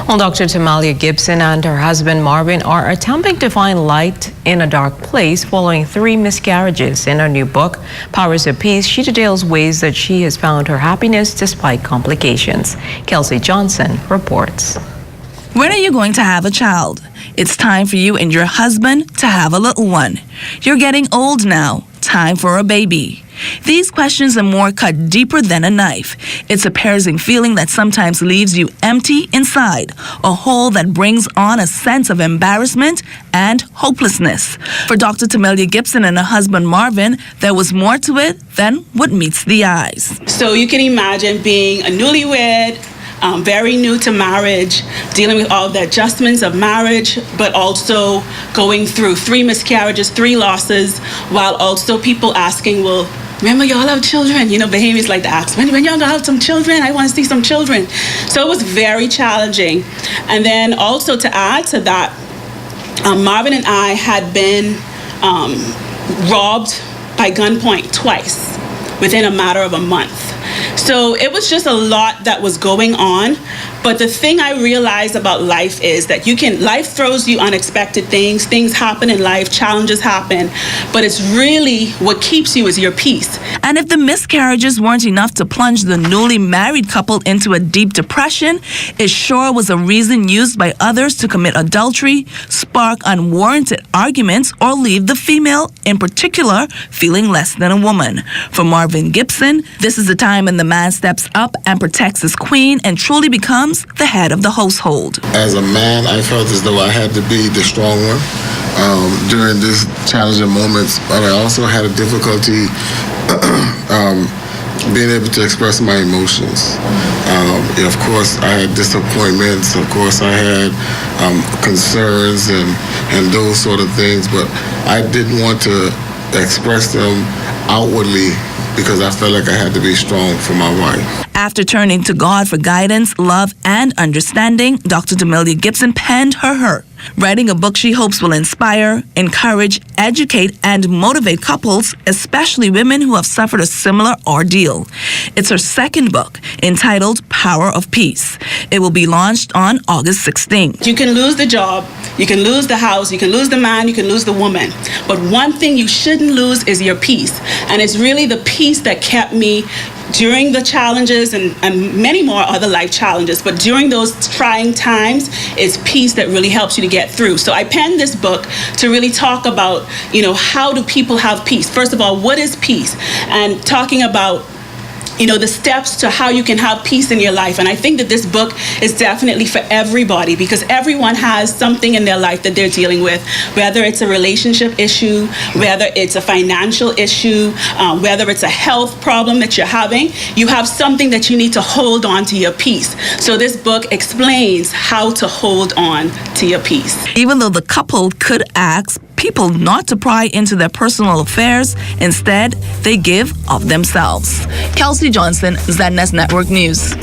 Well, Dr. Tamalia Gibson and her husband Marvin are attempting to find light in a dark place following 3 miscarriages. In her new book, Powers of Peace, she details ways that she has found her happiness despite complications. Kelsey Johnson reports. When are you going to have a child? It's time for you and your husband to have a little one. You're getting old now. Time for a baby. These questions and more cut deeper than a knife. It's a piercing feeling that sometimes leaves you empty inside, a hole that brings on a sense of embarrassment and hopelessness. For Dr. Tamalia Gibson and her husband Marvin, there was more to it than what meets the eyes. So you can imagine being a newlywed, very new to marriage, dealing with all the adjustments of marriage, but also going through 3 miscarriages, 3 losses, while also people asking, well, when will y'all have children? You know, behaviors like to ask, when y'all gonna have some children? I want to see some children. So it was very challenging. And then also to add to that, Marvin and I had been robbed by gunpoint twice within a matter of a month. So it was just a lot that was going on. But the thing I realized about life is that life throws you unexpected things. Things happen in life, challenges happen, but it's really what keeps you is your peace. And if the miscarriages weren't enough to plunge the newly married couple into a deep depression, it sure was a reason used by others to commit adultery, spark unwarranted arguments, or leave the female, in particular, feeling less than a woman. For Marvin Gibson, this is the time when the man steps up and protects his queen and truly becomes the head of the household. As a man, I felt as though I had to be the strong one during these challenging moments, but I also had a difficulty being able to express my emotions. Of course, I had disappointments. Of course, I had concerns and those sort of things, but I didn't want to express them outwardly because I felt like I had to be strong for my wife. After turning to God for guidance, love, and understanding, Dr. Tamalia Gibson penned her hurt, writing a book she hopes will inspire, encourage, educate, and motivate couples, especially women who have suffered a similar ordeal. It's her second book, entitled Power of Peace. It will be launched on August 16th. You can lose the job, you can lose the house, you can lose the man, you can lose the woman. But one thing you shouldn't lose is your peace. And it's really the peace that kept me during the challenges and many more other life challenges, but during those trying times, it's peace that really helps you to get through. So I penned this book to really talk about, how do people have peace? First of all, what is peace? And talking about the steps to how you can have peace in your life. And I think that this book is definitely for everybody because everyone has something in their life that they're dealing with, whether it's a relationship issue, whether it's a financial issue, whether it's a health problem that you're having. You have something that you need to hold on to your peace. So this book explains how to hold on to your peace. Even though the couple could ask people not to pry into their personal affairs, instead, they give of themselves. Kelsey Johnson, ZNS Network News.